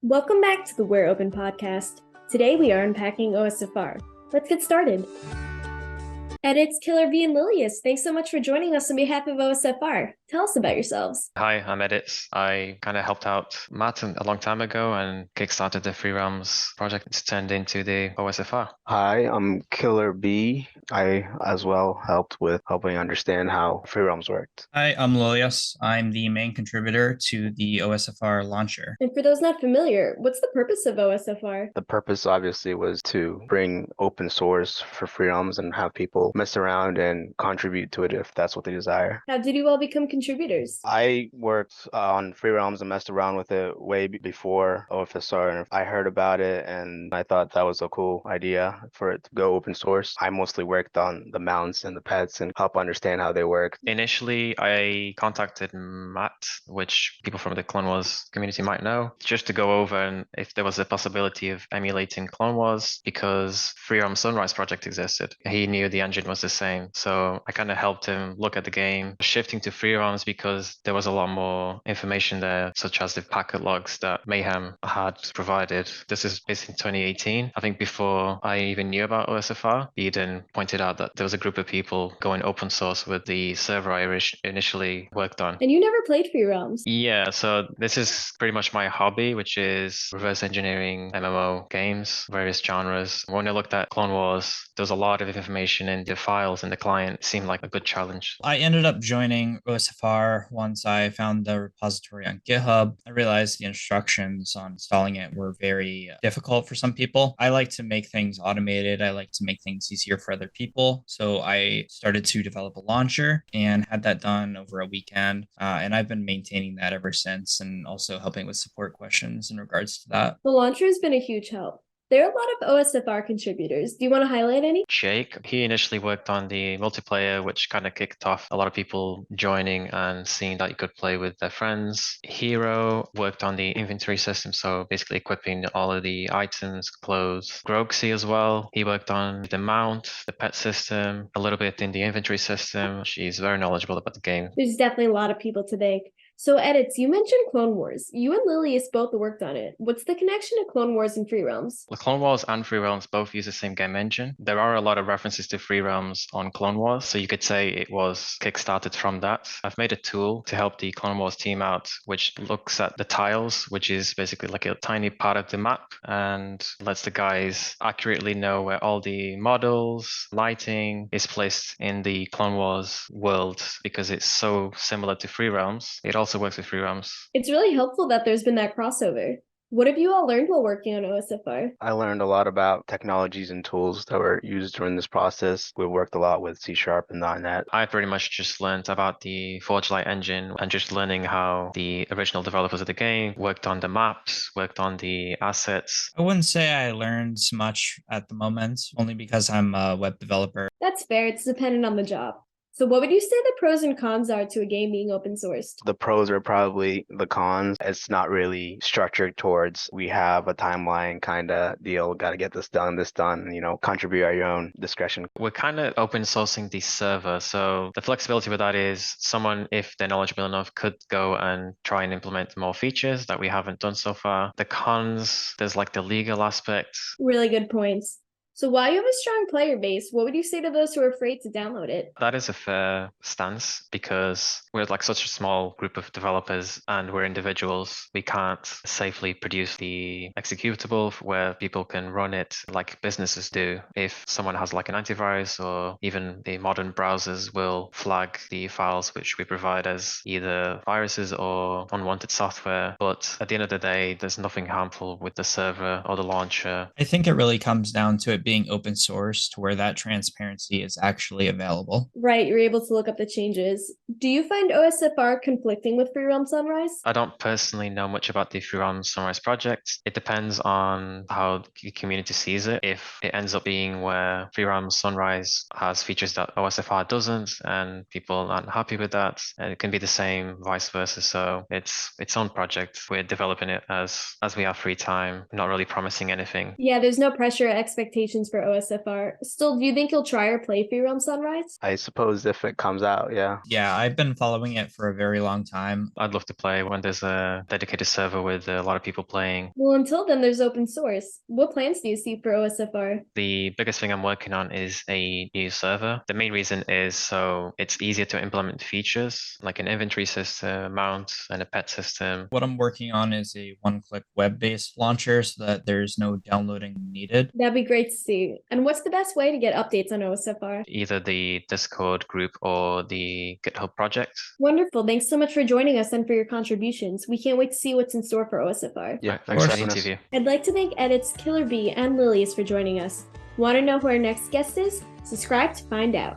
Welcome back to the We're Open podcast. Today we are unpacking OSFR. Let's get started. Editz, Killerbee, and Lillious, thanks so much for joining us on behalf of OSFR. Tell us about yourselves. Hi, I'm Editz. I kind of helped out Matt a long time ago and kickstarted the Free Realms project. It's turned into the OSFR. Hi, I'm Killerbee. I as well helped with helping understand how Free Realms worked. Hi, I'm Lillious. I'm the main contributor to the OSFR launcher. And for those not familiar, what's the purpose of OSFR? The purpose obviously was to bring open source for Free Realms and have people mess around and contribute to it if that's what they desire. How did you all become contributors? I worked on Free Realms and messed around with it way before OSFR, and I heard about it and I thought that was a cool idea for it to go open source. I mostly worked on the mounts and the pets and help understand how they work. Initially, I contacted Matt, which people from the Clone Wars community might know, just to go over and if there was a possibility of emulating Clone Wars because Free Realms Sunrise project existed. He knew the engine was the same. So I kind of helped him look at the game, shifting to Free Realms because there was a lot more information there, such as the packet logs that Mayhem had provided. This is based in 2018. I think before I even knew about OSFR, Eden pointed out that there was a group of people going open source with the server I initially worked on. And you never played Free Realms? Yeah, so this is pretty much my hobby, which is reverse engineering MMO games, various genres. When I looked at Clone Wars, there was a lot of information in the files in the client. It seemed like a good challenge. I ended up joining OSFR once I found the repository on GitHub. I realized the instructions on installing it were very difficult for some people. I like to make things automated. I like to make things easier for other people. So I started to develop a launcher and had that done over a weekend. And I've been maintaining that ever since and also helping with support questions in regards to that. The launcher has been a huge help. There are a lot of OSFR contributors. Do you want to highlight any? Jake, he initially worked on the multiplayer, which kind of kicked off a lot of people joining and seeing that you could play with their friends. Hero worked on the inventory system, so basically equipping all of the items, clothes. Grogsy as well, he worked on the mount, the pet system, a little bit in the inventory system. She's very knowledgeable about the game. There's definitely a lot of people to thank. So, Editz, you mentioned Clone Wars. You and Lillious both worked on it. What's the connection to Clone Wars and Free Realms? The Clone Wars and Free Realms both use the same game engine. There are a lot of references to Free Realms on Clone Wars, so you could say it was kickstarted from that. I've made a tool to help the Clone Wars team out, which looks at the tiles, which is basically like a tiny part of the map, and lets the guys accurately know where all the models, lighting is placed in the Clone Wars world because it's so similar to Free Realms. It also works with Free Realms. It's really helpful that there's been that crossover. What have you all learned while working on OSFR? I learned a lot about technologies and tools that were used during this process. We worked a lot with C# and .NET. I pretty much just learned about the Forge-Lite engine and just learning how the original developers of the game worked on the maps, worked on the assets. I wouldn't say I learned much at the moment, only because I'm a web developer. That's fair. It's dependent on the job. So what would you say the pros and cons are to a game being open sourced? The pros are probably the cons. It's not really structured towards we have a timeline kind of deal, got to get this done, contribute at your own discretion. We're kind of open sourcing the server. So the flexibility with that is someone, if they're knowledgeable enough, could go and try and implement more features that we haven't done so far. The cons, there's like the legal aspect. Really good points. So while you have a strong player base, what would you say to those who are afraid to download it? That is a fair stance because we're like such a small group of developers and we're individuals. We can't safely produce the executable where people can run it like businesses do. If someone has like an antivirus or even the modern browsers will flag the files which we provide as either viruses or unwanted software. But at the end of the day, there's nothing harmful with the server or the launcher. I think it really comes down to it being open source to where that transparency is actually available. Right, you're able to look up the changes. Do you find OSFR conflicting with Free Realm Sunrise? I don't personally know much about the Free Realms Sunrise project. It depends on how the community sees it. If it ends up being where Free Realms Sunrise has features that OSFR doesn't and people aren't happy with that, and it can be the same vice versa. So it's its own project. We're developing it as we have free time, not really promising anything. Yeah, there's no pressure or expectation contributions for OSFR. Still, do you think you'll try or play Free Roam Sunrise? I suppose if it comes out, yeah. Yeah, I've been following it for a very long time. I'd love to play when there's a dedicated server with a lot of people playing. Well, until then, there's open source. What plans do you see for OSFR? The biggest thing I'm working on is a new server. The main reason is so it's easier to implement features like an inventory system, mount, and a pet system. What I'm working on is a one-click web-based launcher so that there's no downloading needed. That'd be great to see. And what's the best way to get updates on OSFR? Either the Discord group or the GitHub project. Wonderful. Thanks so much for joining us and for your contributions. We can't wait to see what's in store for OSFR. Yeah, Right, thanks thanks for for the having us. interview. I'd like to thank Editz, Killerbee, and Lillious for joining us. Want to know who our next guest is? Subscribe to find out.